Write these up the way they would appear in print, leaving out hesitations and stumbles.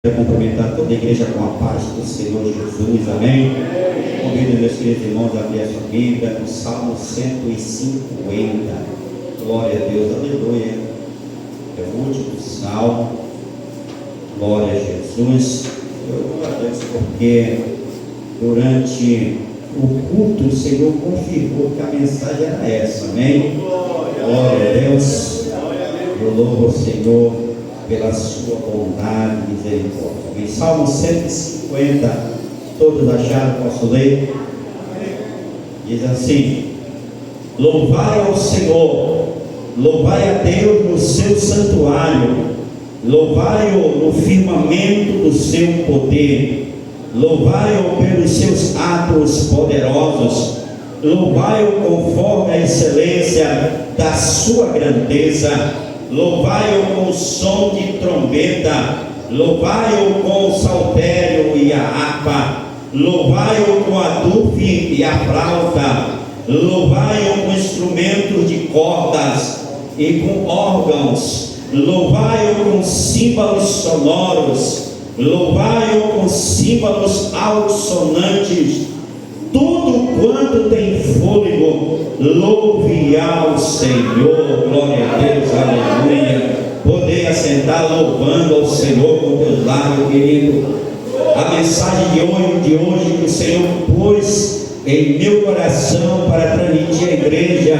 Cumprimentar toda a igreja com a paz do Senhor Jesus, amém? Convido meus queridos irmãos a abrir a sua Bíblia no Salmo 150. Glória a Deus, aleluia. É o último salmo. Glória a Jesus. Eu agradeço porque durante o culto o Senhor confirmou que a mensagem era essa, amém? Glória a Deus. Eu louvo o Senhor pela sua bondade e misericórdia. Em Salmo 150, todos acharam, posso ler? Diz assim: louvai ao Senhor, louvai a Deus no seu santuário, louvai-o no firmamento do seu poder, louvai-o pelos seus atos poderosos, louvai-o conforme a excelência da sua grandeza, louvai-o com o som de trombeta, louvai-o com o saltério e a harpa, louvai-o com a dufe e a flauta, louvai-o com instrumentos de cordas e com órgãos, louvai-o com símbolos sonoros, louvai-o com símbolos alto-sonantes. Tudo quanto tem fôlego, louve ao Senhor. Glória a Deus, aleluia. Poder assentar louvando ao Senhor com teus lábios, querido. A mensagem de hoje que o Senhor pôs em meu coração para transmitir à igreja,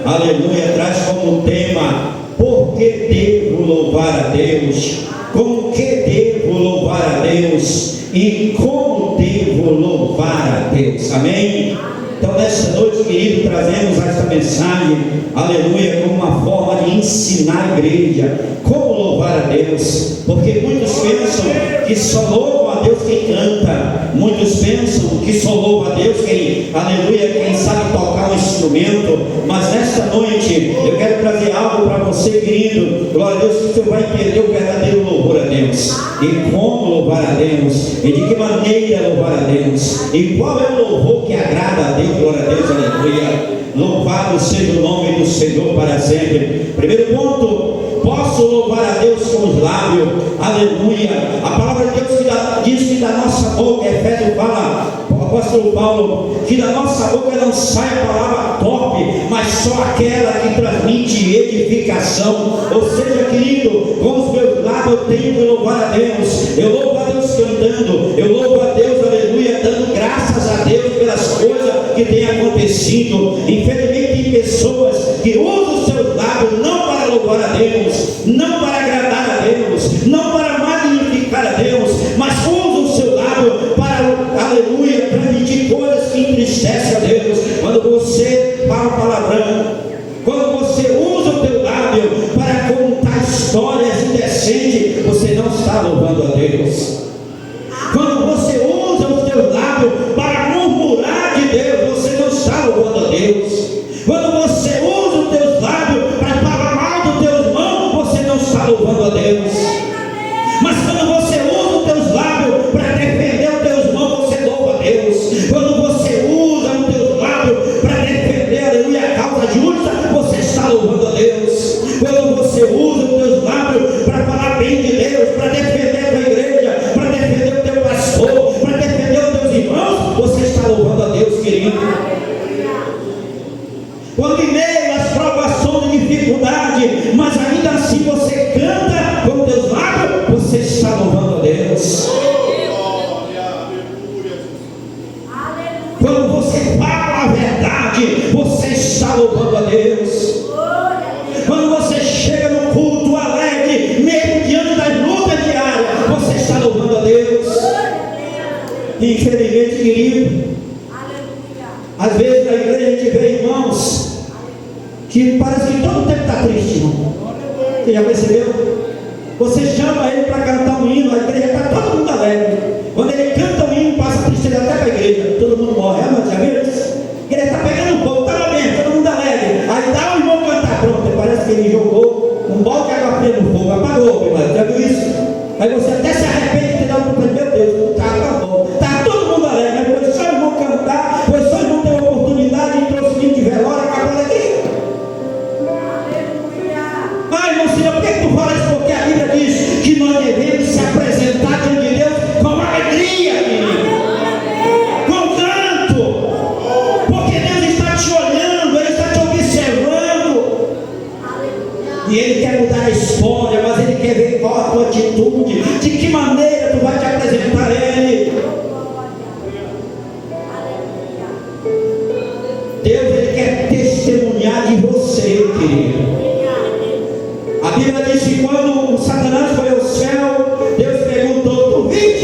aleluia, traz como tema: por que devo louvar a Deus? Com que devo louvar a Deus? E como devo louvar a Deus? Amém? Então nesta noite, querido, trazemos esta mensagem, aleluia, como uma forma de ensinar a igreja como louvar a Deus, porque muitos pensam que só louvam a Deus quem canta, muitos pensam que só louva a Deus quem, aleluia, quem sabe tocar um instrumento. Mas nesta noite eu quero trazer algo para você, querido, glória a Deus, que você vai entender o verdadeiro louvor a Deus, e como louvar a Deus, e de que maneira louvar a Deus, e qual é o louvor que agrada a Deus. Glória a Deus, aleluia. Louvado seja o nome do Senhor para sempre. Primeiro ponto: posso louvar a Deus com os lábios, aleluia. A palavra de Deus diz que da nossa boca, Efésios fala, o apóstolo Paulo, que da nossa boca não sai a palavra torpe, mas só aquela que transmite edificação. Ou seja, querido, com os meus lábios eu tenho que louvar a Deus. Eu louvo a Deus cantando, eu louvo a Deus, aleluia, dando graças a Deus pelas coisas que tem acontecido. Infelizmente tem pessoas que usam os seus lábios não para louvar a Deus, não para agradar a Deus, não para magnificar a Deus, mas usam o seu lábio para, aleluia, transmitir coisas que entristecem a Deus. Quando você fala palavrão, quando você usa o teu lábio para contar histórias indecentes, você não está louvando a Deus. Quando você usa os teus lábios para murmurar de Deus, você não está louvando a Deus. Quando você usa os teus lábios para falar mal do teu irmão, você não está louvando a Deus. Mas quando você usa os teus lábios para defender o teu irmão, você louva a Deus. Quando você usa os teus lábios para defender, aleluia, a causa justa, você está louvando a Deus. Quando você usa os teus lábios para falar bem de Deus, para defender a tua igreja, para defender o teu pastor, para defender os teus irmãos, você está louvando a Deus, querido. Quando em meio às provações e dificuldade, mas ainda assim você canta com teus lábios, você está louvando a Deus. Quando você fala a verdade, você está louvando a Deus. Quando você chega no culto alegre, mesmo diante das lutas diárias, você está louvando a Deus. Infelizmente, querido, às vezes na igreja a gente vê irmãos que parece que todo o tempo está triste, irmão. Você já percebeu? Você chama ele para cantar um hino, a igreja está todo mundo alegre. Quando ele canta um hino, passa a tristeza até para a igreja, todo mundo morre. Mas já viu isso? A igreja está pegando fogo, estava bem, todo mundo alegre. Aí dá o irmão cantar, pronto, parece que ele jogou um balde de água fria no fogo, apagou, meu irmão. Já viu isso? Aí você até se arrepende de dar um meu Deus, tá acabou. Está todo mundo alegre, mas foi só o irmão cantar, foi só o irmão ter uma oportunidade de trouxe o de velório, acabou daqui. Ai, irmão, Senhor, por que tu fala isso? Porque a Bíblia diz que nós devemos se apresentar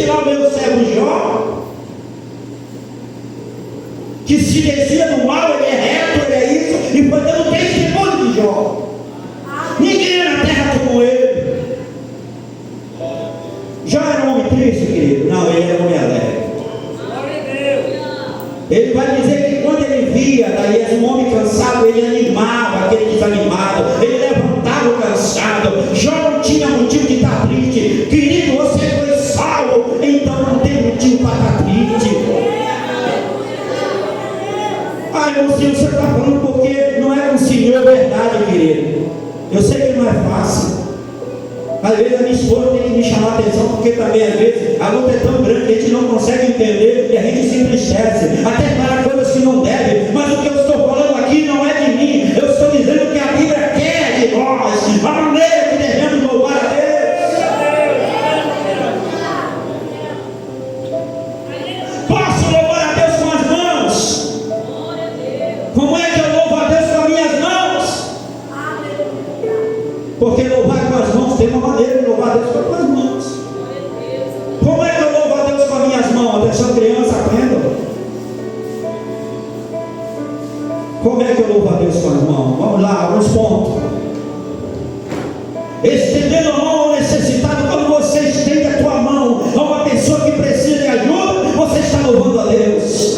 viste lá o meu servo Jó, que se desvia do mal, ele é reto, ele é isso, e foi dando testemunho de Jó. Ninguém é na terra como ele. Jó era um homem triste, querido? Não, ele era um homem alegre. Ele vai dizer que quando ele via daí um homem cansado, ele animava aquele desanimado, ele levantava o cansado. Jó não tinha motivo de estar triste. Querido, você foi salvo, então não tem motivo para estar triste. Ah, irmãozinho, você está falando porque não é com o Senhor verdade, querido. Eu sei que não é fácil. Às vezes a minha esposa tem que me chamar a atenção, porque também às vezes a luta é tão grande que a gente não consegue entender e a gente se entristece, até para coisas que não deve. Mas o que eu estou falando aqui não é de mim, eu estou dizendo que a Bíblia quer de nós, a maneira que devemos louvar a Deus. Posso louvar a Deus com as mãos? Como é que eu louvo a Deus com as minhas mãos? Porque louvar com as mãos tem uma maneira de louvar a Deus com as mãos. Como é que eu louvo a Deus com as minhas mãos? Atenção, criança, aprenda. Como é que eu louvo a Deus com as mãos? Vamos lá, alguns pontos. Estendendo a mão ao necessitado. Quando você estende a tua mão a uma pessoa que precisa de ajuda, você está louvando a Deus.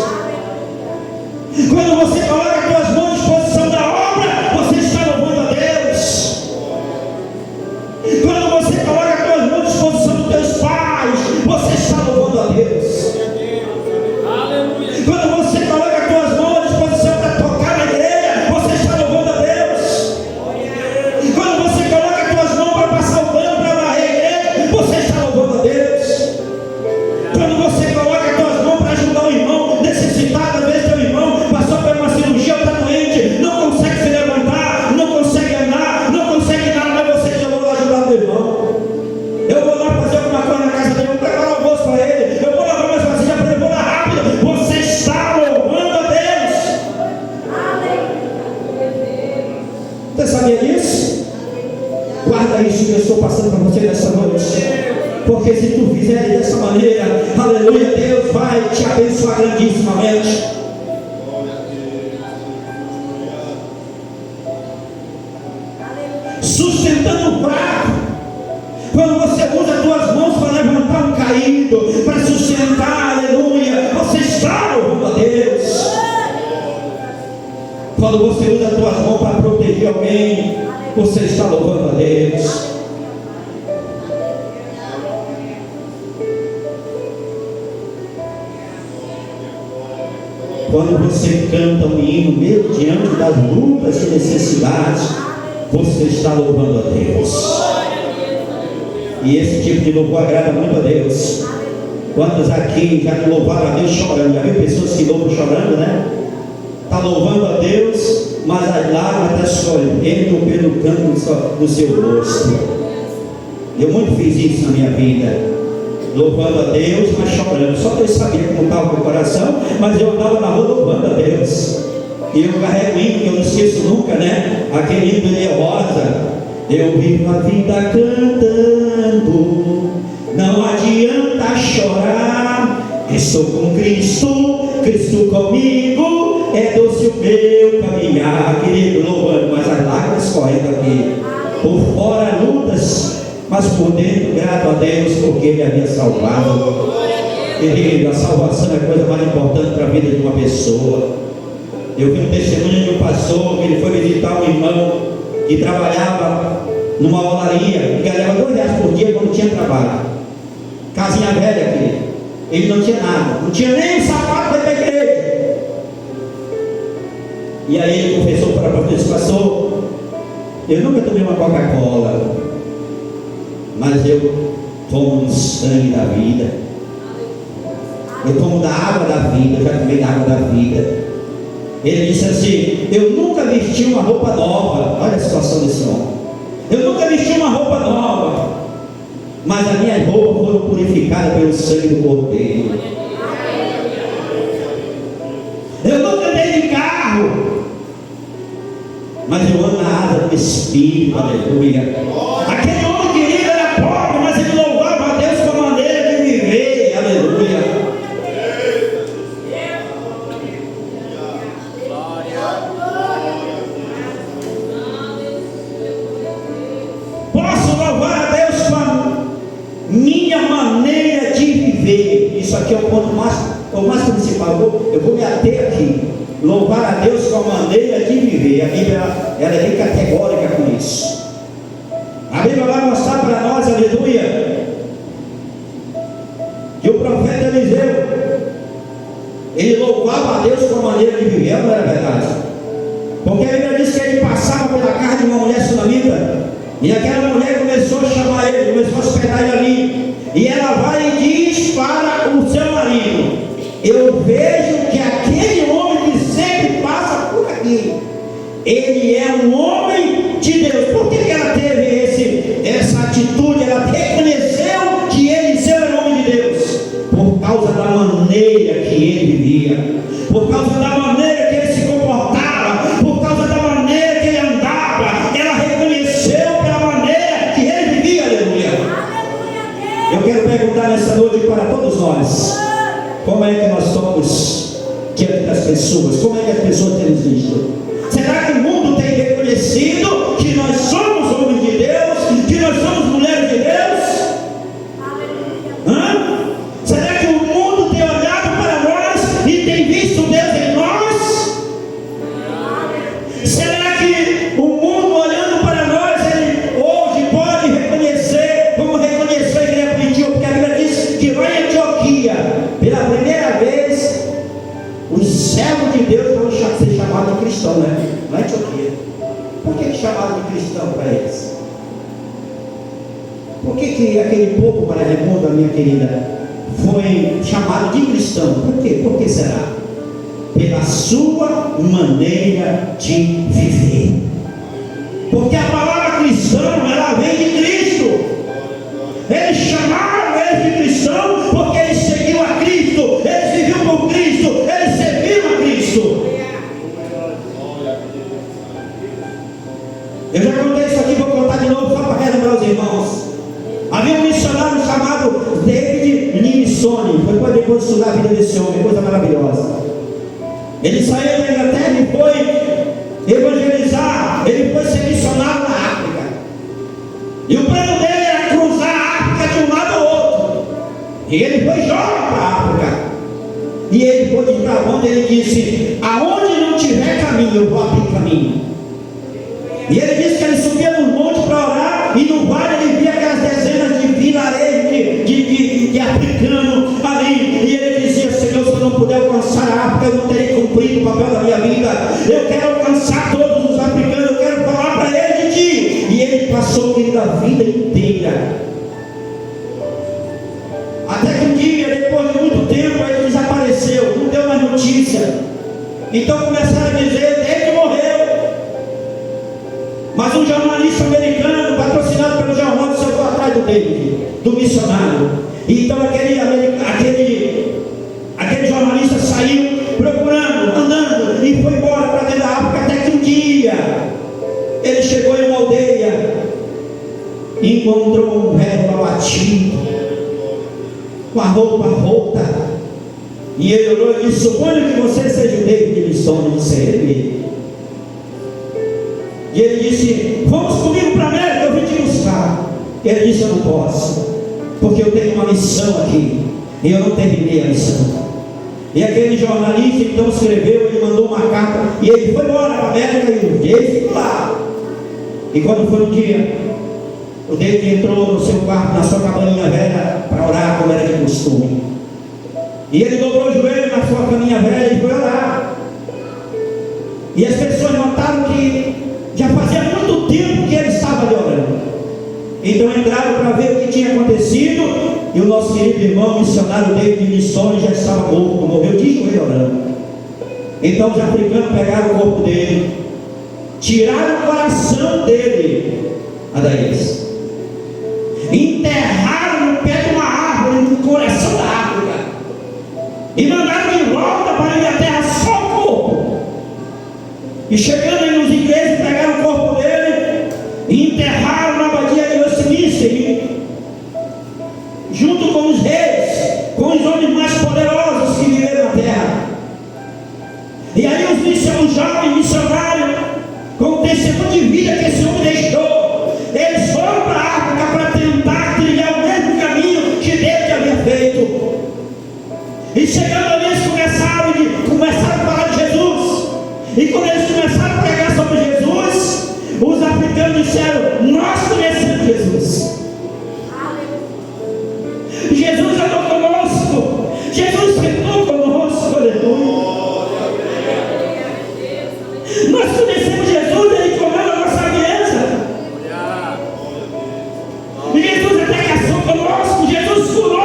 Quando você coloca as tuas mãos à disposição da obra, você está louvando a Deus. Quando você coloca as tuas mãos à disposição dos teus pais, você está louvando a Deus. Quando você coloca as tuas mãos à disposição para tocar na igreja, você está louvando a Deus. Quando você coloca as tuas mãos para passar o pano, para varrer a igreja, você está louvando a Deus. Quando você coloca as tuas mãos para ajudar o irmão necessitado, às vezes teu irmão passou por uma cirurgia, está doente, não consegue se levantar, não consegue andar, não consegue nada, mas você já vai ajudar o irmão. Eu vou lá fazer alguma coisa na casa dele, eu vou preparar o almoço para ele, eu vou lavar mais vasilha para ele, eu vou lá rápido. Você está louvando a Deus. Você sabia disso? Guarda isso que eu estou passando para você nessa noite. Porque se tu fizeres dessa maneira, aleluia, Deus vai te abençoar grandissimamente. Sustentando o fraco. Quando você usa as tuas mãos para levantar um caído, para sustentar, aleluia, você está louvando a Deus. Quando você usa as tuas mãos para proteger alguém, você está louvando a Deus. Quando você canta um hino, mesmo diante das lutas e necessidades, você está louvando a Deus. E esse tipo de louvor agrada muito a Deus. Quantos aqui já não louvaram a Deus chorando? Já viu pessoas que louvam chorando, né? Está louvando a Deus, mas as lágrimas estão escorrendo pelo canto do seu rosto. Eu muito fiz isso na minha vida. Louvando a Deus, mas chorando. Só Deus sabia como estava o meu coração, mas eu andava na rua louvando a Deus. E eu carrego o hino, que eu não esqueço nunca, né? Aquele hino de Rosa. Eu vivo a vida cantando, não adianta chorar. Estou com Cristo, Cristo comigo, é doce o meu caminhar. Querido, louvando, mas as lágrimas correndo aqui. Por fora lutas, mas por dentro grato a Deus, porque Ele havia salvado. Querido, a salvação é a coisa mais importante para a vida de uma pessoa. Eu vi um testemunho de um pastor que ele foi visitar um irmão que trabalhava numa olaria e ganhava R$2 por dia quando tinha trabalho. Casinha velha aqui. Ele não tinha nada, não tinha nem um sapato para ir para a igreja. E aí ele confessou para o pastor: eu nunca tomei uma Coca-Cola, mas eu tomo um sangue da vida, eu tomo da água da vida, eu já tomei da água da vida. Ele disse assim: eu nunca vesti uma roupa nova. Olha a situação desse homem. Eu nunca vesti uma roupa nova, mas as minhas roupas foram purificadas pelo sangue do Cordeiro. Eu nunca andei de carro, mas eu ando na asa do Espírito. Aleluia. Aquele homem querido era pobre, mas ele louvava a Deus com a maneira de viver. viver. Isso aqui é o ponto mais principal. Eu vou me ater aqui. Louvar a Deus com a maneira de viver. A Bíblia ela é bem categórica com isso. A Bíblia vai mostrar para nós, aleluia, que o profeta Eliseu, ele louvava a Deus com a maneira de viver. Não era verdade? Porque a Bíblia diz que ele passava pela casa de uma mulher sunamita, e aquela mulher começou a chamar ele, começou a hospedar ele ali, e ela vai e diz para o seu marido: eu vejo que aquele homem que sempre passa por aqui, ele é um homem de Deus. Por que ela teve essa atitude? Ela reconheceu que Eliseu era homem de Deus por causa da maneira que ele vivia, por causa da maneira que ele se comportava, por causa da maneira que ele andava. Ela reconheceu pela maneira que ele vivia. Aleluia. Eu quero perguntar nessa noite para todos nós: como é que nós somos diante das pessoas? Como é que as pessoas têm nos visto? Será que o mundo tem reconhecido que nós somos homens de Deus, que nós somos mulheres de Deus? Será que o mundo tem olhado para nós e tem visto Deus em nós? Será que o mundo olhando para nós, ele hoje pode reconhecer, como reconheceu a igreja primitiva? Porque a Bíblia diz que lá em Antioquia, pela primeira vez, os servos de Deus vão ser chamados de cristão, né? Lá em Antioquia. Por que chamaram de cristão para eles? Por que aquele povo para Raimundo, minha querida, foi chamado de cristão? Por quê? Por que será? Pela sua maneira de viver. Porque a palavra cristão, ela vem de Cristo. Eles chamaram eles de cristão porque eles seguiam a Cristo, eles viviam por Cristo, eles serviam a Cristo. Eu já contei isso aqui, vou contar de novo só para relembrar os irmãos. Havia um missionário chamado David Livingstone. Foi depois de estudar a vida desse homem, coisa maravilhosa. Ele saiu da Inglaterra e foi evangelizar, ele foi ser missionário na África. E o plano dele era cruzar a África de um lado ao outro. E ele foi jovem para a África. E ele foi de onde ele disse: aonde não tiver caminho, eu vou abrir caminho. E ele disse que ele subia no monte para orar, e no vale ele via aquelas dezenas de vilarejos de africanos ali. E ele dizia: Senhor, se eu não puder alcançar a África, eu não terei cumprido o papel da minha vida. Eu quero alcançar todos os africanos, eu quero falar para eles de ti. E ele passou a vida inteira. Até que um dia, depois de muito tempo, ele desapareceu, não deu mais notícia. Então começaram a dizer: ele morreu. Mas um jornalista americano, patrocinado pelo jornal, foi atrás do David, do missionário. E então aquele jornalista saiu procurando, andando, e foi embora para dentro da África. Até que um dia ele chegou em uma aldeia e encontrou um velho abatido, com a roupa rota. E ele orou e disse: suponho que você seja o David Livingstone. Disse ele. E ele disse: vamos comigo para a América, eu vim te buscar. Ele disse: eu não posso, porque eu tenho uma missão aqui, e eu não terminei a missão. E aquele jornalista então escreveu, ele mandou uma carta, e ele foi embora para a América, e ele ficou lá. E quando foi um dia, o David entrou no seu quarto, na sua cabaninha velha, para orar como era de costume. E ele dobrou o joelho na sua caminha velha e foi orar. E as pessoas notaram que já fazia muito tempo que ele estava ali orando. Então entraram para ver o que tinha acontecido. E o nosso querido irmão missionário David Livingstone já estava morto, morreu de joelho orando. Então os africanos pegaram o corpo dele, tiraram o coração dele, eles enterraram no pé de uma árvore, no coração da África, e mandaram de volta para a Inglaterra só o corpo. E chegando aí nos ingleses, pegaram o corpo dele e enterraram na abadia de Westminster, junto com os reis, com os homens mais poderosos que viveram na terra. E aí os jovens missionários, com o testemunho de vida que esse homem deixou, eles foram para a África para tentar trilhar o mesmo caminho que Deus havia feito. E chegando ali, eles começaram a falar de Jesus. E quando eles começaram a pregar sobre Jesus, os africanos disseram: nós conhecemos Jesus. Jesus andou conosco. Jesus sentou conosco. Aleluia. Nós conhecemos Jesus, Ele comeu a nossa mesa. Jesus até casou conosco. Jesus curou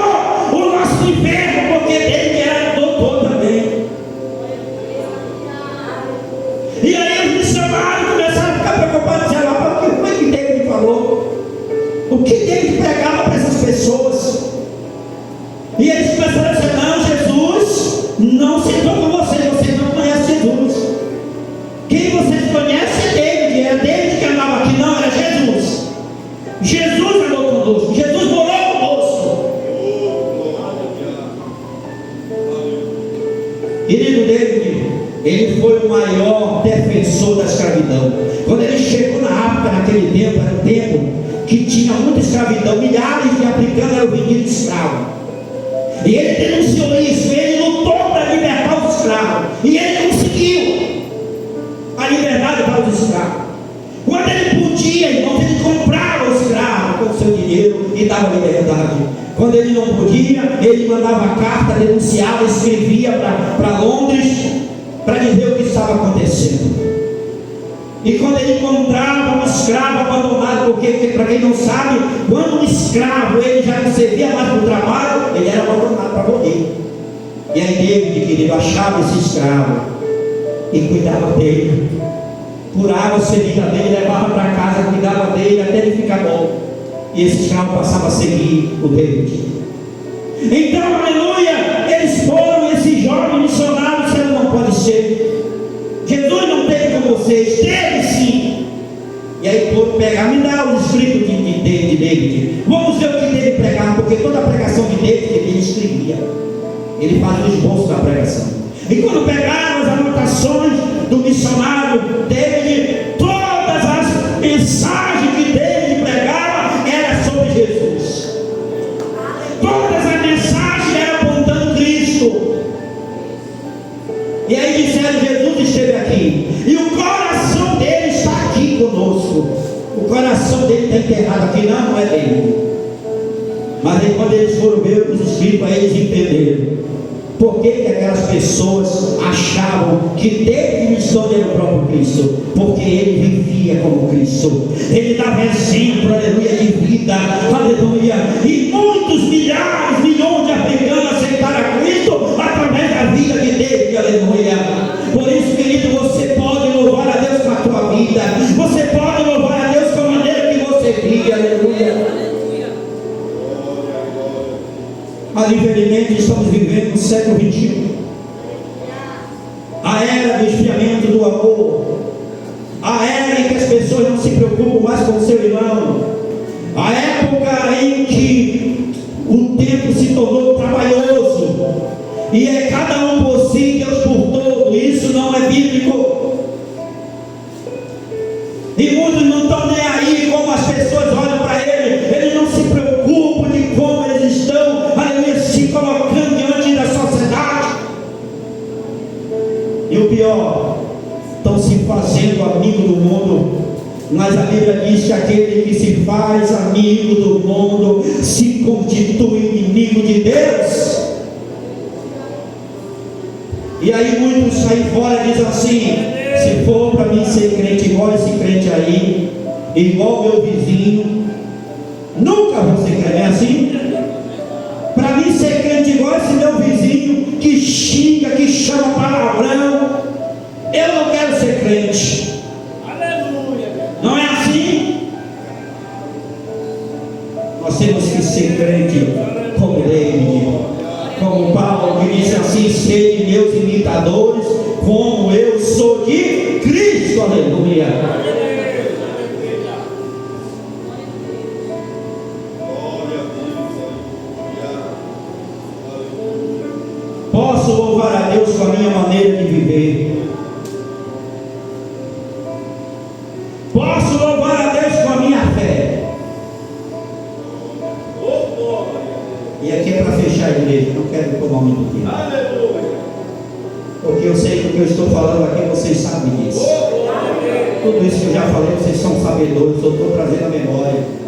o nosso enfermo, porque Ele era doutor também. E aí os missionários começaram a ficar preocupados, dizendo: como é que David falou? O que David pregava para essas pessoas? E eles começaram a dizer: não, Jesus não sentou com vocês, vocês não conhecem Jesus. Quem vocês conhecem é David, era David que andava aqui, não, era Jesus. Jesus andou conosco, Jesus morou conosco. Querido David, ele foi o maior defensor da escravidão. Quando ele chegou na África naquele tempo, era um tempo que tinha muita escravidão, milhares de africanos eram vendidos escravos. E ele denunciou isso, ele lutou para libertar os escravos, e ele conseguiu a liberdade para os escravos. Quando ele podia, irmãos, ele comprava os escravos com o seu dinheiro e dava liberdade. Quando ele não podia, ele mandava carta, denunciava, escrevia para Londres para dizer o que estava acontecendo. E quando ele encontrava um escravo abandonado, porque para quem não sabe, quando um escravo ele já não servia mais para o trabalho, ele era abandonado para morrer. E aí David, querido, achava esse escravo e cuidava dele, curava a ferida dele, levava para casa, cuidava dele até ele ficar bom. E esse escravo passava a seguir o David. Então, aleluia, eles foram, esses jovens missionários disseram: não pode ser, Jesus não teve com vocês. Teve sim. E aí foram pegar, me dá os escritos de David, vamos ver o que David pregava, porque toda a pregação de David ele escrevia, ele fazia o esboço da pregação. E quando pegaram as anotações do missionário David, todas as mensagens que David pregava eram sobre Jesus. Todas as mensagens eram apontando Cristo. E aí disseram: Jesus esteve aqui, e o coração dele está aqui conosco. O coração dele está enterrado aqui, não é dele. Mas aí quando eles foram ver os escritos, aí eles entenderam por que aquelas pessoas achavam que Cristo era o próprio Cristo, porque ele vivia como Cristo, ele dava exemplo, aleluia, de vida, aleluia, e muitos milhares, milhões de africanos aceitaram a Cristo através da vida de David, aleluia. Por isso, querido, você pode louvar a Deus com a tua vida, você pode louvar a Deus com a maneira que você vive, aleluia. Mas infelizmente estamos vivendo no século XXI, a era do esfriamento do amor, a era em que as pessoas não se preocupam mais com o seu irmão, a época em que o tempo se tornou trabalhoso e é cada um por si, Deus por todo. Isso não é bíblico. E muitos não estão nem aí como as pessoas olham para ele, eles não se preocupam de como eles estão, aleluia, se colocando diante da sociedade. E o pior, estão se fazendo amigo do mundo. Mas a Bíblia diz que aquele que se faz amigo do mundo se constitui inimigo de Deus. E aí muitos saem fora e dizem assim: se for para mim ser crente igual esse crente aí, igual meu vizinho, nunca vou ser crente. É assim? Para mim ser crente igual esse meu vizinho, que xinga, que chama palavrão, eu não quero ser crente. Aleluia. Não é assim? Nós temos que ser crente como David, como Paulo, que disse assim: sede meus imitadores, como eu sou de Cristo. Aleluia. Posso louvar a Deus com a minha maneira de viver. Posso louvar a Deus com a minha fé. E aqui é para fechar fechar a igreja, não quero tomar muito tempo. Porque eu sei que o que eu estou falando aqui, vocês sabem disso. Tudo isso que eu já falei, vocês são sabedores, eu estou trazendo a memória.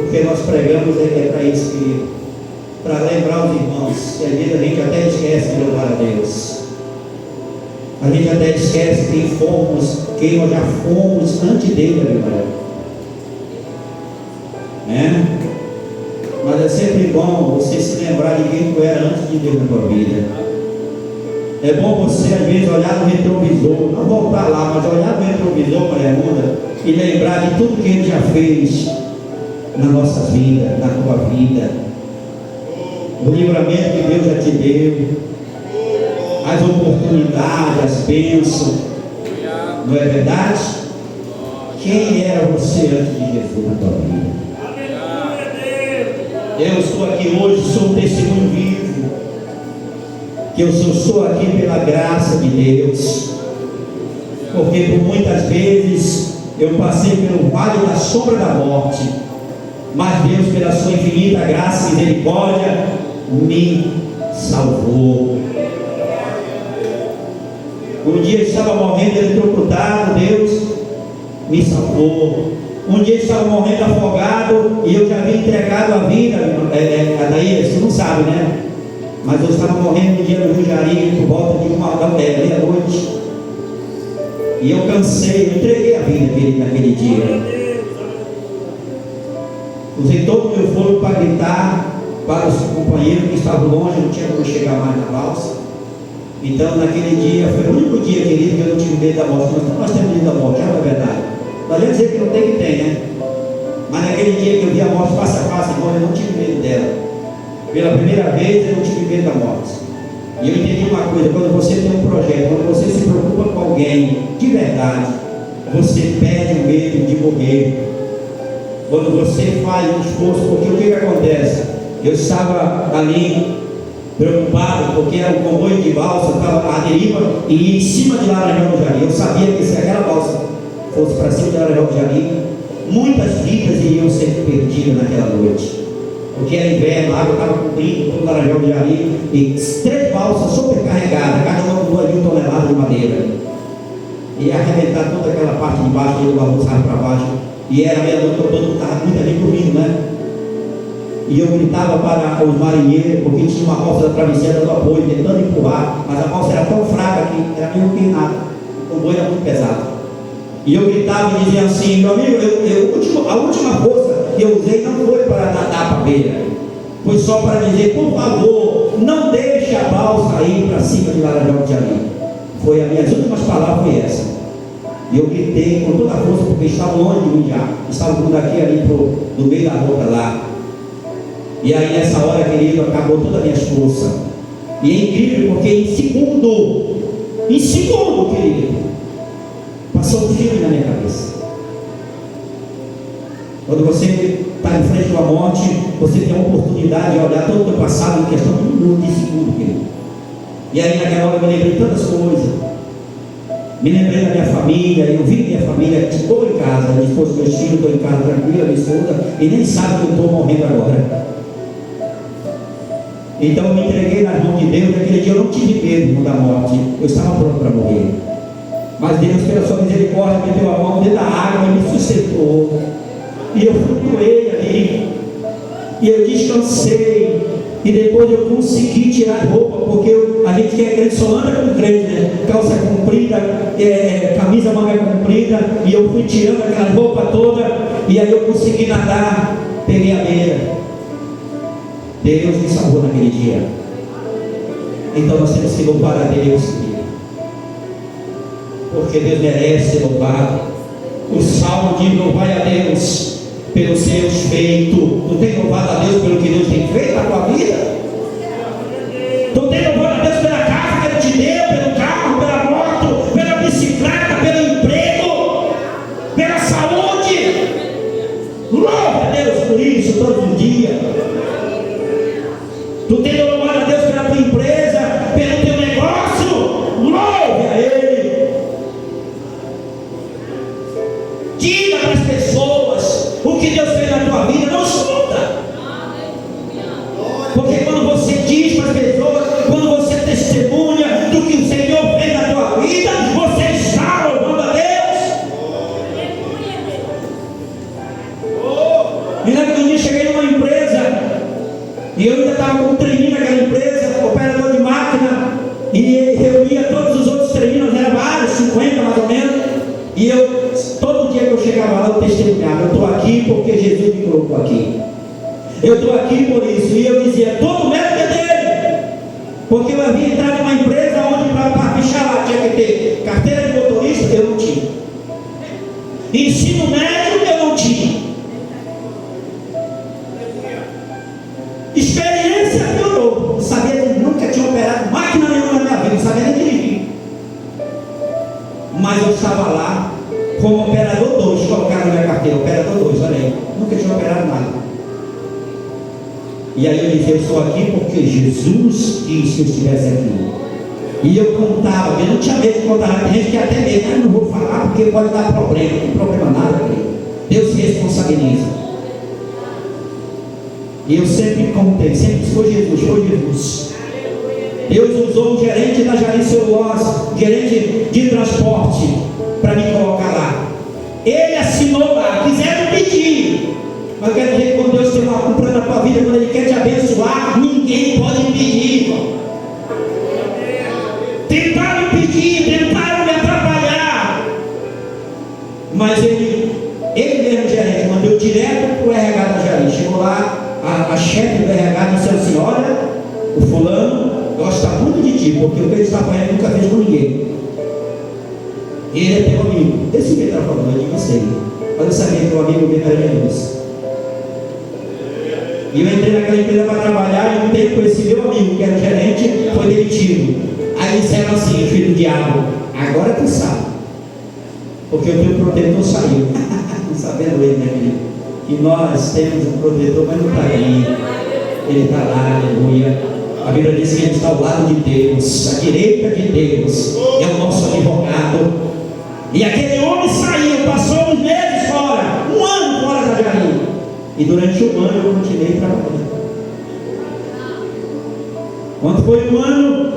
Porque nós pregamos para isso, querido, para lembrar os irmãos, que às vezes a gente até esquece de louvar a Deus. A gente até esquece quem nós já fomos antes dele, aleluia. Né? Mas é sempre bom você se lembrar de quem tu era antes de Deus na tua vida. É bom você às vezes olhar no retrovisor, não voltar lá, mas olhar no retrovisor, Maria Munda, e lembrar de tudo que Ele já fez na nossa vida, na tua vida, o livramento que Deus já te deu, as oportunidades, as bênçãos. Não é verdade? Quem era você antes de Jesus na tua vida? Eu estou aqui hoje, sou um testemunho vivo, que eu sou aqui pela graça de Deus, porque por muitas vezes eu passei pelo vale da sombra da morte, mas Deus, pela sua infinita graça e misericórdia, me salvou. Um dia eu estava morrendo eletrocutado, Deus me salvou. Um dia eu estava morrendo afogado e eu já havia entregado a vida. Daí você não sabe, né? Mas eu estava morrendo no dia do Rio Jari, por volta de meia-noite. E eu cansei, eu entreguei a vida naquele dia. Usei todo o meu fôlego para gritar para os companheiros que estavam longe, não tinha como chegar mais na balsa. Então, naquele dia, foi o único dia, querido, que eu não tive medo da morte. Nós temos medo da morte, é verdade. Não adianta dizer que não tem, que tem, né? Mas naquele dia que eu vi a morte face a face, irmão, eu não tive medo dela. Pela primeira vez, eu não tive medo da morte. E eu entendi uma coisa: quando você tem um projeto, quando você se preocupa com alguém de verdade, você perde o medo de morrer. Quando você faz um esforço, porque o que acontece? Eu estava ali preocupado, porque era um comboio de balsa, estava à deriva e ia em cima de Laranjal do Jari. Eu sabia que se aquela balsa fosse para cima de Laranjal do Jari, muitas vidas iriam ser perdidas naquela noite, porque era inverno, a água estava cobrindo todo o Laranjal do Jari, e 3 balsas supercarregadas, cada uma com 2.000 toneladas de madeira, e ia arrebentar toda aquela parte de baixo, e o balão saia para baixo, e era meia-noite, todo mundo estava muita gente dormindo, né? E eu gritava para os marinheiros, porque tinha uma balsa da travesseira do apoio, tentando empurrar, mas a balsa era tão fraca que era meio empinada, o comboio era muito pesado. E eu gritava e dizia assim: meu amigo, a última força que eu usei não foi para nadar para a beira, foi só para dizer: por favor, não deixe a balsa ir para cima de Laranjal do Jari. Foi as minhas últimas palavras, foi essa. E eu gritei com toda a força, porque estavam longe de mim já, estavam por daqui ali no meio da rua lá. E aí nessa hora, querido, acabou todas as minhas forças. E é incrível, porque em segundo, querido, passou um filme na minha cabeça. Quando você está em frente à morte, você tem a oportunidade de olhar todo o teu passado em questão de um minuto, de segundo, querido. E aí naquela hora eu me lembrei de tantas coisas. Me lembrei da minha família, eu vi minha família, estou em casa, minha esposa e meus filhos, estou em casa tranquila, minha esposa, e nem sabe que eu estou morrendo agora. Então eu me entreguei nas mãos de Deus. Naquele dia eu não tive medo da morte, eu estava pronto para morrer. Mas Deus, pela sua misericórdia, meteu a mão dentro da água e me sustentou. E eu flutuei ali, e eu descansei. E depois eu consegui tirar roupa, porque a gente que é crente só anda com crente, né? Calça comprida, camisa manga comprida, e eu fui tirando aquela roupa toda, e aí eu consegui nadar, peguei a beira. Deus me salvou naquele dia. Então nós temos que louvar a Deus, porque Deus merece ser louvado. O Salmo diz: louvai a Deus pelos seus feitos. Tu tem louvado a Deus pelo que Deus tem feito na tua vida? Tu tem louvado a Deus pela casa que Ele te deu, pelo carro, pela moto, pela bicicleta, pelo emprego, pela saúde? Louva a Deus por isso todos os dias. Tu tem louvado a Deus pela tua empresa, pelo teu negócio? Louve a Ele. Diga para as pessoas o que Deus fez na tua vida, não escuta. Porque quando você diz para as pessoas, quando você testemunha do que o Senhor fez na tua vida, você está louvando a Deus. Me lembro que um dia cheguei numa empresa e eu ainda estava com um treininho naquela empresa, operador de máquina, e reunia todos os outros treinos, eram vários, 50 mais ou menos, e eu, todo dia que eu chegava lá, eu testemunhava: eu estou aqui porque Jesus me colocou aqui, eu estou aqui por isso. E eu dizia: todo mérito é dele, porque eu havia entrado numa empresa onde para fichar lá tinha que ter carteira de motorista, eu não tinha, ensino médio eu não tinha, experiência piorou, sabia, nunca tinha operado máquina nenhuma na minha vida, não sabia nem dirigir, mas eu estava lá como operador 2, colocaram na minha carteira, operador 2, olha aí, nunca tinha operado nada. E aí eu disse: eu estou aqui porque Jesus quis que eu estivesse aqui. E eu contava, eu não tinha medo de contar, tem gente que até medo, mas não vou falar porque pode dar problema, não tem problema nada, querido. Deus se responsabiliza. E eu sempre contei, sempre disse: foi Jesus, foi Jesus. Deus usou o gerente da Jari Celulose, gerente de transporte, para me colocar lá. Ele assinou lá, quiseram pedir. Mas eu quero dizer que quando Deus tem um plano na tua vida, quando Ele quer te abençoar, ninguém pode impedir, irmão. Tentaram impedir, tentaram me atrapalhar, mas ele mesmo, gerente, mandou direto para o RH da Jari. Chegou lá, a chefe do RH disse assim: olha, o fulano gosta muito de ti, porque o que ele está fazendo nunca fez com ninguém. Ele é teu amigo. Desse que ele está falando, eu digo: sei. Mas eu sabia que o amigo meu era Jesus. E eu entrei naquela empresa para trabalhar, e um tempo esse meu amigo, que era gerente, foi demitido. Aí disseram assim: filho do diabo, agora tu sabe, porque o teu protetor saiu. Não sabendo ele, né, querido? Que nós temos um protetor, mas não está aí. Ele está lá, aleluia. A Bíblia diz que ele está ao lado de Deus, à direita de Deus, é o nosso advogado. E aquele homem saiu, passou uns meses fora, um ano fora da Jari. E durante um ano eu continuei trabalhando. Quando foi um ano,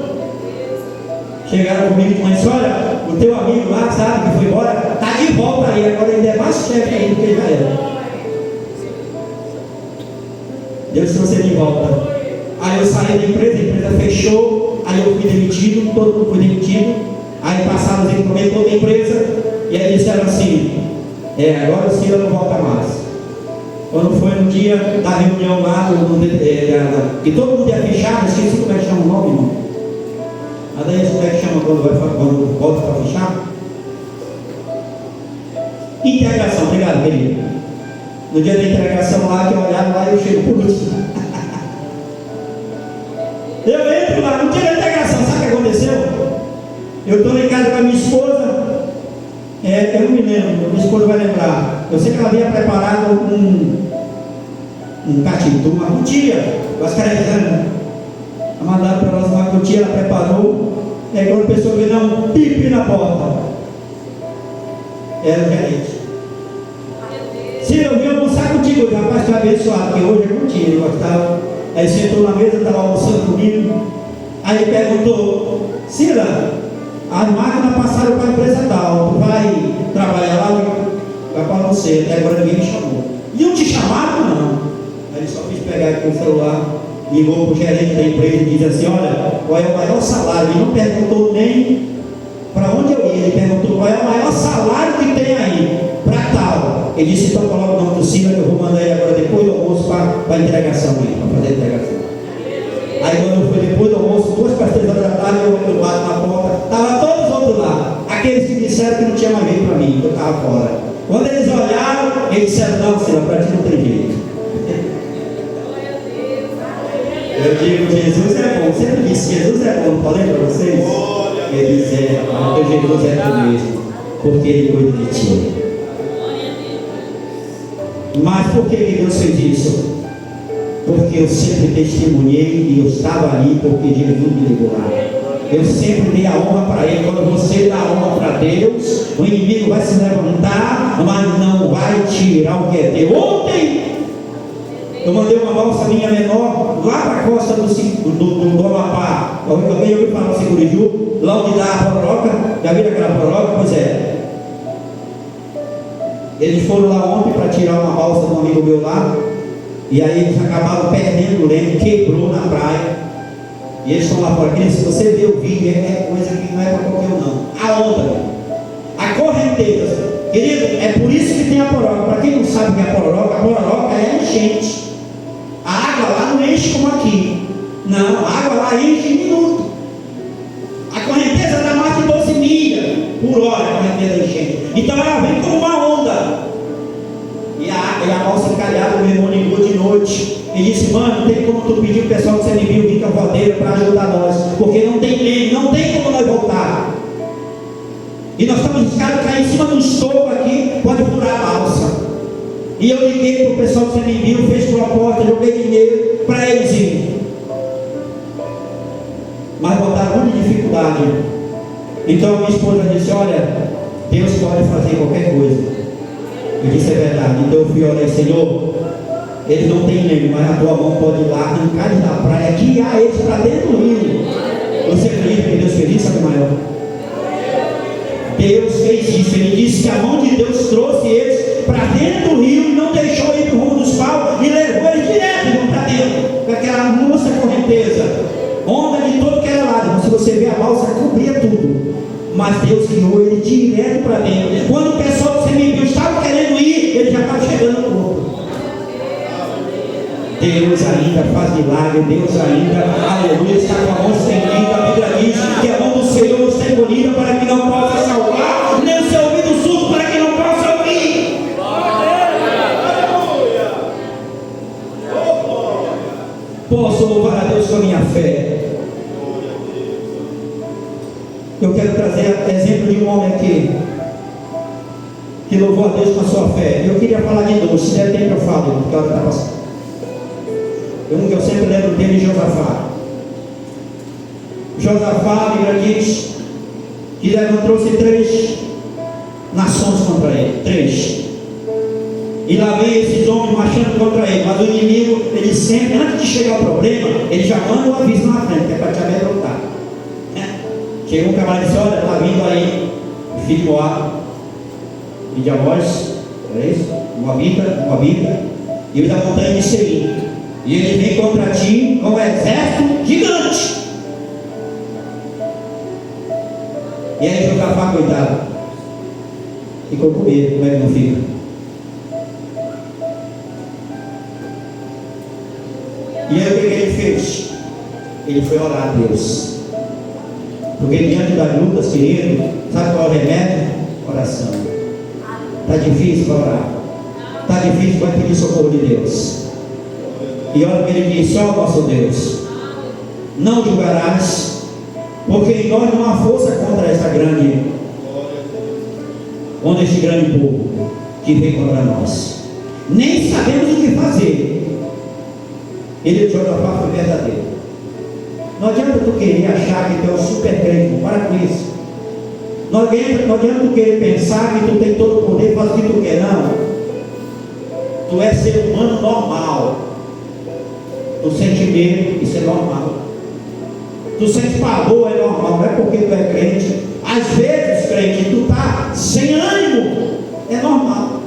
chegaram comigo e disseram: olha, o teu amigo lá, sabe, que foi embora, está de volta aí, agora ainda é mais chefe aí do que ele já era. Deus trouxe ele de volta. Aí eu saí da empresa, a empresa fechou, aí eu fui demitido, todo mundo foi demitido. Aí passaram os equipamentos toda a empresa, e aí disseram assim: agora o senhor não volta mais. Quando foi no dia da reunião lá, que todo mundo ia fechar, não esqueci como é que chama o nome, irmão. Mas daí como é que chama quando volta para fechar? Integração, obrigado, querido. No dia da integração lá, que eu olhava lá, eu chego por último. Eu entro lá, no dia da integração, sabe o que aconteceu? Eu estou em casa com a minha esposa, eu não me lembro, minha esposa vai lembrar. Eu sei que ela havia preparado um catitu, uma cutia, com as carecanas. Mandaram para nós uma cutia, ela preparou. E aí quando a pessoa veio dar um pipi na porta, era o gerente. Se eu vim almoçar contigo, eu disse: rapaz, tu é abençoado, porque hoje eu não tinha, ele gostava. Aí sentou na mesa, estava almoçando comigo. Aí ele perguntou: Cila, as máquinas passaram para a empresa tal, tu vai trabalhar lá? Vai para você, até agora ninguém me chamou. E não te chamaram? Não. Aí ele só quis pegar aqui o celular, ligou para o gerente da empresa e disse assim: olha, qual é o maior salário? Ele não perguntou nem para onde eu ia, ele perguntou: qual é o maior salário que tem aí? Para tal. Ele disse: então coloca o nome do Cila, que eu vou mandar ele agora depois do almoço para a entregação aí, para fazer a entregação. Aí quando foi depois do almoço, 2 para 3 horas da tarde, eu bato na porta, estavam todos os outros lá, aqueles que disseram que não tinha mais jeito para mim, que eu estava fora. Quando eles olharam, eles disseram: não, Cila, para ti não tem jeito. Eu digo: Jesus é bom, sempre disse: Jesus é bom, falei para vocês? Ele diz: porque Jesus é bom mesmo, porque Ele cuida de ti. Mas por que Deus fez isso? Porque eu sempre testemunhei e eu estava ali porque Jesus me levou lá. Eu sempre dei a honra para Ele. Quando você dá a honra para Deus, o inimigo vai se levantar, mas não vai tirar o que é teu. Ontem eu mandei uma moça minha menor lá para costa do Amapá. Alguém ouviu falar do Seguriju? Lá onde dá a pororoca? Já viram aquela pororoca? Pois é. Eles foram lá ontem para tirar uma balsa de um amigo meu lá. E aí eles acabaram perdendo o leme, quebrou na praia. E eles estão lá fora. Querido, se você ver o vídeo, é coisa que não é para qualquer um não. A onda, a correnteza. Querido, é por isso que tem a pororoca. Para quem não sabe o que é a pororoca é enchente. A água lá não enche como aqui. Não, a água lá enche em minuto. A correnteza dá mais de 12 milhas por hora, a correnteza enchente. Então ela vem como uma onda. E a balsa encalhada, meu irmão ligou de noite e disse: mano, não tem como tu pedir o pessoal do CNB vir com a voadeira para ajudar nós, porque não tem leme, não tem como nós voltar. E nós estamos riscados cair em cima de um estouro aqui, pode furar a balsa. E eu liguei para o pessoal do CNB, fez proposta, joguei dinheiro para eles irem. Mas botaram muita dificuldade. Então a minha esposa disse: olha, Deus pode fazer qualquer coisa. Eu disse: é verdade. Então eu fui orar: Senhor, eles não têm leme, mas a tua mão pode ir lá, arrancar eles da praia, guiar eles para dentro do rio. Você acredita que Deus fez isso, sabe maior? Deus fez isso. Ele disse que a mão de Deus trouxe eles para dentro do rio e não deixou ir para o rumo dos paus e levou eles direto para dentro, com aquela moça correnteza, onda de todo que era lado. Se você ver a balsa, cobria tudo. Mas Deus guiou ele direto para dentro. Quando o pessoal do CNB estava querendo ir, ele já estava chegando no corpo. Deus ainda faz milagre. Deus ainda, aleluia, está com a mão estendida. A Bíblia diz que a mão do Senhor está encolhida para que não possa salvar, nem o seu ouvido surdo para que não possa ouvir. Posso louvar a Deus com a minha fé. Eu quero trazer exemplo de um homem aqui que louvou a Deus com a sua fé. Eu queria falar de dois, se der tempo eu falo, porque a hora está passando. Um que eu sempre lembro dele é Josafá. Josafá, a Bíblia diz que levantou-se 3 nações contra ele. 3. E lá vem esses homens marchando contra ele. Mas o inimigo, ele sempre, antes de chegar o problema, ele já manda um aviso na frente, que é para te amedrontar. Chegou um camarada e disse: olha, está vindo aí o filho de Moab, e de Amós, é isso? Moabita, e os da montanha de Seir. E ele vem contra ti com um exército gigante. E aí Josafá, coitado, ficou com medo. Como é que não fica? E aí o que ele fez? Ele foi orar a Deus. Porque diante das lutas, querido, sabe qual é o remédio? Oração. Está difícil para orar. Está difícil para pedir socorro de Deus. E olha o que ele disse: ó nosso Deus, não julgarás, porque em nós não há força contra este grande povo que vem contra nós. Nem sabemos o que fazer. Ele de Josafá foi verdadeiro. Não adianta tu querer achar que tu é um super crente, para com isso. Não adianta tu querer pensar que tu tem todo o poder, faz o que tu quer, não. Tu é ser humano normal. Tu sente medo, isso é normal. Tu sente pavor, é normal. Não é porque tu é crente. Às vezes, crente, tu está sem ânimo, é normal.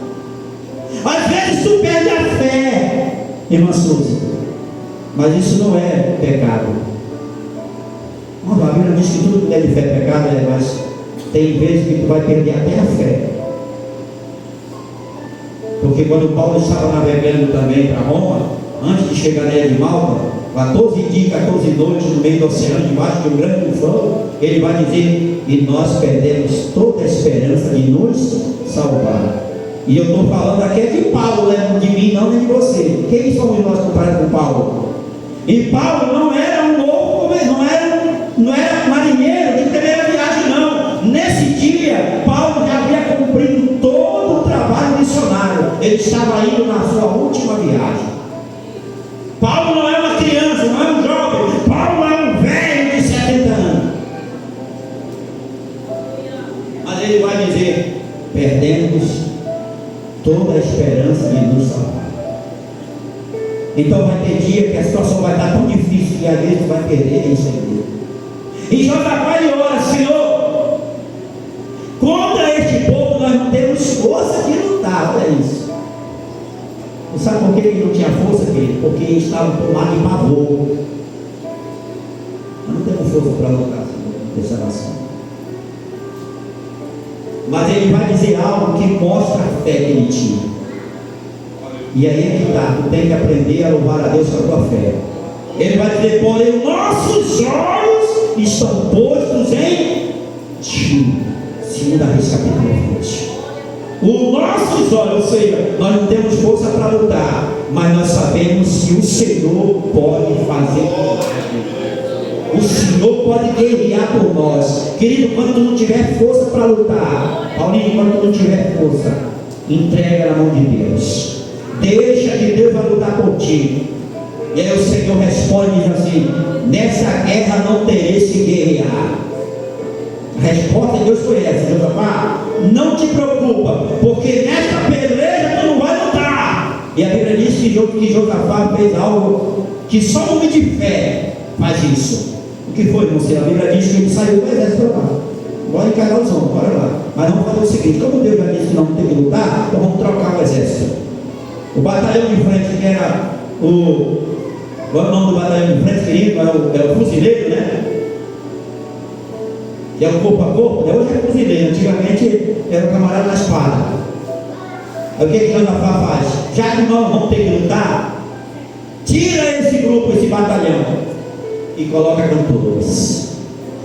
Às vezes tu perde a fé, irmã Suzy, mas isso não é pecado. A Bíblia diz que tudo que é de fé é pecado, mas tem vezes que tu vai perder até a fé. Porque quando Paulo estava navegando também para Roma, antes de chegar na ilha de Malta, 14 dias e 14 noites no meio do oceano, debaixo de um grande tufão, ele vai dizer: e nós perdemos toda a esperança de nos salvar. E eu estou falando aqui é de Paulo, né? De mim, não de você. Quem somos nós comparados com Paulo? E Paulo não era um louco, não era marinheiro de primeira viagem, não. Nesse dia, Paulo já havia cumprido todo o trabalho missionário. Ele estava indo na sua última viagem. Paulo não é uma criança, não é um jovem. Paulo é um velho de 70 anos. Mas ele vai dizer: perdemos toda a esperança de nos salvar. Então vai ter dia que a situação vai estar tão difícil e às vezes tu vai perder isso aí. E Josafá ele ora: Senhor, contra este povo nós não temos força de lutar. Olha isso. Não sabe por que ele não tinha força, querido? Porque eles estavam tomados de pavor. Nós não temos força para lutar dessa nação. Mas ele vai dizer algo que mostra a fé que ele tinha. E aí é que está, tu tem que aprender a louvar a Deus com a tua fé. Ele vai dizer: porém, nossos olhos estão postos em ti. 2 Reis capítulo 20. Os nossos olhos, ou seja, nós não temos força para lutar, mas nós sabemos que o Senhor pode fazer milagre. O Senhor pode guerrear por nós. Querido, quando tu não tiver força para lutar, Paulinho, quando tu não tiver força, entrega na mão de Deus. Deixa que Deus vai lutar por ti. E aí o Senhor responde e diz assim: nessa guerra não tereis que guerrear. A resposta de Deus foi essa: Josafá, não te preocupa, porque nesta peleja tu não vai lutar. E a Bíblia diz que Josafá fez algo que só um homem de fé faz isso. O que foi, irmão? A Bíblia diz que ele saiu do exército para lá. Bora encarar os homens, bora lá. Mas vamos fazer o seguinte: como Deus já disse que não tem que lutar, então vamos trocar o exército. O batalhão de frente, que era qual é o nome do batalhão de frente, querido? É o fuzileiro, né? Que é o corpo a corpo. Hoje é fuzileiro, antigamente era o camarada na espada. Aí o que Josafá faz? Já que nós vamos ter que lutar, tira esse grupo, esse batalhão, e coloca cantores.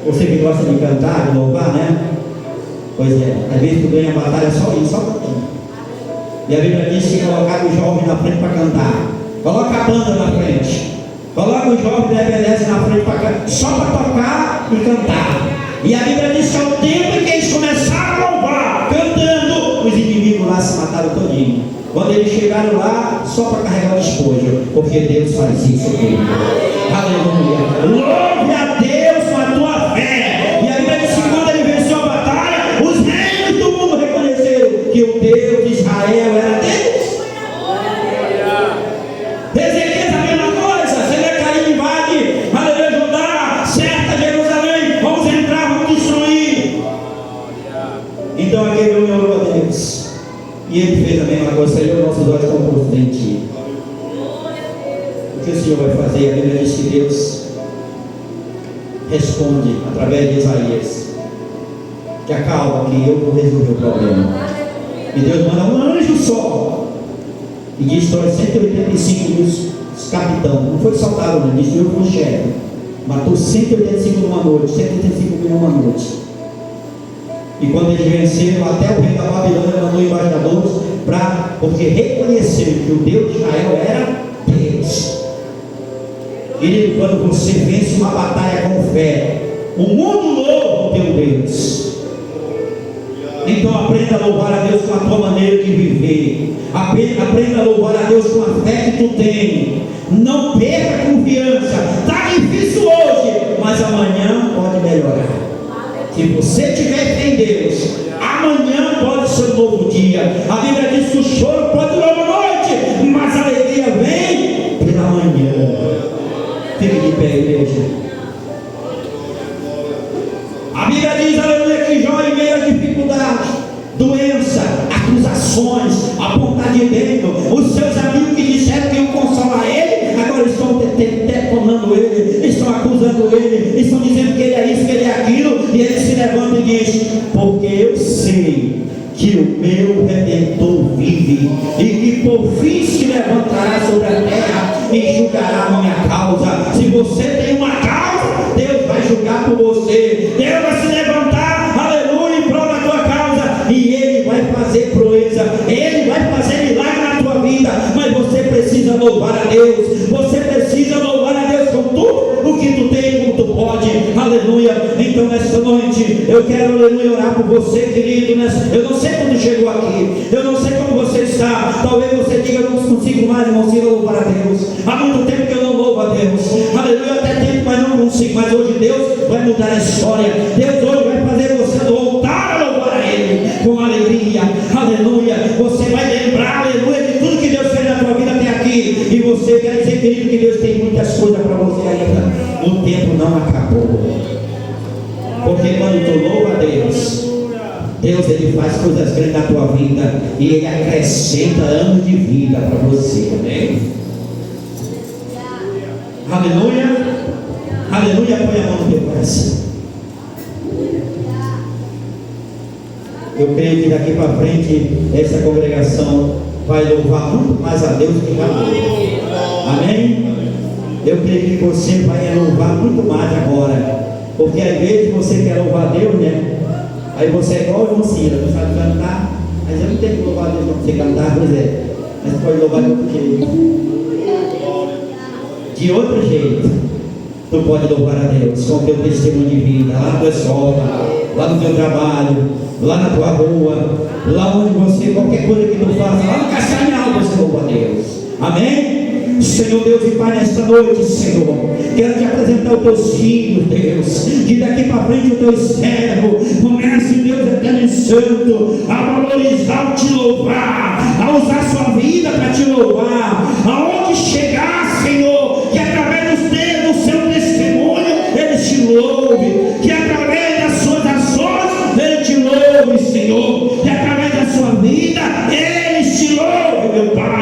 Você que gosta de cantar, de louvar, né? Pois é, às vezes tu ganha a batalha só cantando. E a Bíblia diz que colocar os jovens na frente para cantar. Coloca a banda na frente. Coloca os jovens da EBS na frente para cantar, só para tocar e cantar. E a Bíblia diz que ao tempo em que eles começaram a louvar, cantando, os inimigos lá se mataram todinho. Quando eles chegaram lá, só para carregar o despojo, porque Deus faz isso aqui. Aleluia. Louve a Deus com a tua fé. E a Bíblia diz que quando ele venceu a batalha, os reinos do mundo reconheceram que o Deus de Israel era Deus. Ezequias a mesma coisa. Senecaim invade, aleluia, Judá, cerca Jerusalém. Vamos entrar, vamos destruir. Então aquele homem orou a Deus. E ele fez a mesma coisa. Senhor, nossos olhos estão postos em ti. O que o Senhor vai fazer? A Bíblia diz que Deus responde através de Isaías: que acalma, que eu vou resolver o problema. E Deus manda um anjo só e destrói 185 dos capitães. Não foi soldado, não, destruiu com o chefe. Matou 185 numa noite, 185 mil numa noite. E quando eles venceram, até o rei da Babilônia mandou embaixadores porque reconheceram que o Deus de Israel era Deus. Querido, quando você vence uma batalha com fé, o mundo louva o teu Deus. Então aprenda a louvar a Deus com a tua maneira de viver. Aprenda a louvar a Deus com a fé que tu tem. Não perca a confiança. Está difícil hoje, mas amanhã pode melhorar. Se você tiver fé em Deus, amanhã pode ser um novo dia. A Bíblia diz que o choro pode durar uma noite, mas a alegria vem pela manhã. Fique de pé, igreja. A Bíblia diz, aleluia, que Jó, em meio às dificuldades, doença, acusações, apontar de dedo, os seus amigos que disseram que iam consolar ele, agora estão detonando ele, estão acusando ele, estão dizendo que ele é isso, que ele é aquilo, e ele se levanta e diz: porque eu sei que o meu Redentor vive, e que por fim se levantará sobre a terra e julgará a minha causa. Se você tem uma causa, Deus vai julgar por você. Deus vai se levantar, aleluia, em prol da tua causa, e Ele vai fazer proeza, Ele vai fazer milagre na tua vida. Mas você precisa louvar a Deus, você precisa louvar a Deus com tudo o que tu tem, como tu pode, aleluia. Então nesta noite eu quero, aleluia, orar por você, querido. Eu não sei quando chegou aqui, eu não sei como você está. Talvez você diga: eu não consigo mais, não consigo louvar a Deus. Há muito tempo que eu não louvo a Deus, aleluia, até tempo, mas não consigo. Mas hoje Deus vai mudar a história. Deus hoje vai fazer você voltar a louvar a Ele com alegria, aleluia. Você vai lembrar, aleluia, de tudo que Deus fez na tua vida até aqui. E você quer dizer, querido, que Deus tem muitas coisas para você ainda. o tempo não acabou. Porque quando tu louva a Deus, Deus ele faz coisas grandes na tua vida e ele acrescenta anos de vida para você, amém? Aleluia, aleluia. Põe a mão no teu coração. Eu creio que daqui para frente essa congregação vai louvar muito mais a Deus que já louvou, amém? Eu creio que você vai louvar muito mais agora, porque às vezes você quer louvar a Deus, né? Aí você é igual o irmão Cira, não sabe cantar, mas eu não tenho que louvar a Deus para você cantar, pois é, mas pode louvar de outro jeito. De outro jeito, tu pode louvar a Deus com o teu testemunho de vida, lá na tua escola, lá no teu trabalho, lá na tua rua, lá onde você, qualquer coisa que tu faça, lá no castanhal você louva a Deus, amém? Senhor Deus e Pai, nesta noite, Senhor, quero te apresentar os teus filhos, Deus, que daqui para frente o teu servo comece, Deus eterno e santo, a valorizar o te louvar, a usar sua vida para te louvar, aonde chegar, Senhor, que através do seu testemunho ele te louve, que através das suas ações ele te louve, Senhor, que através da sua vida ele te louve, meu Pai.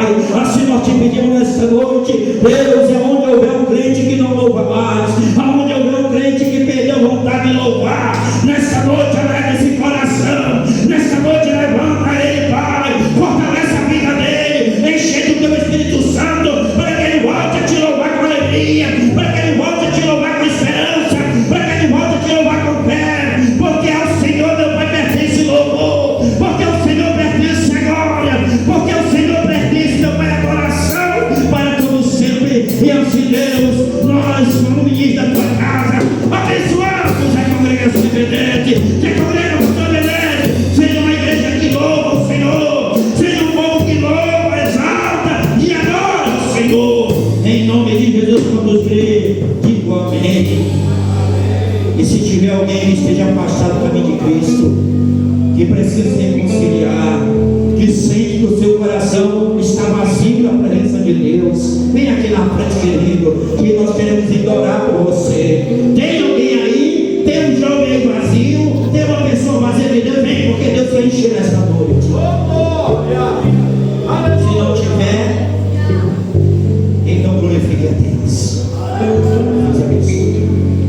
Assim nós te pedimos nesta noite, Deus, aonde houver um crente que não louva mais, aonde houver um crente que perdeu vontade de louvar, nesta noite alegre esse coração, nesta noite levanta ele, Pai, fortalece a vida dele, enche do teu Espírito Santo, para que ele volte a te louvar com alegria, para que ele volte a te louvar com esperança, para que ele volte a te louvar com fé, porque ao Senhor, meu Pai, pertence louvor, porque ao Senhor pertence a glória, porque ao Senhor pertence, meu Pai, adoração para todo sempre. E assim, Deus, nós, como ministros da tua casa, abençoamos a congregação independente, que a congregação independente seja uma igreja que louva o Senhor, seja um povo que louva, exalta e adora o Senhor. Em nome de Jesus, quando crê, digo amém. E se tiver alguém que esteja afastado do caminho de Cristo, que precisa se reconciliar, que sente que o seu coração está vazio da presença de Deus, vem aqui na frente, querido, que nós queremos ir orar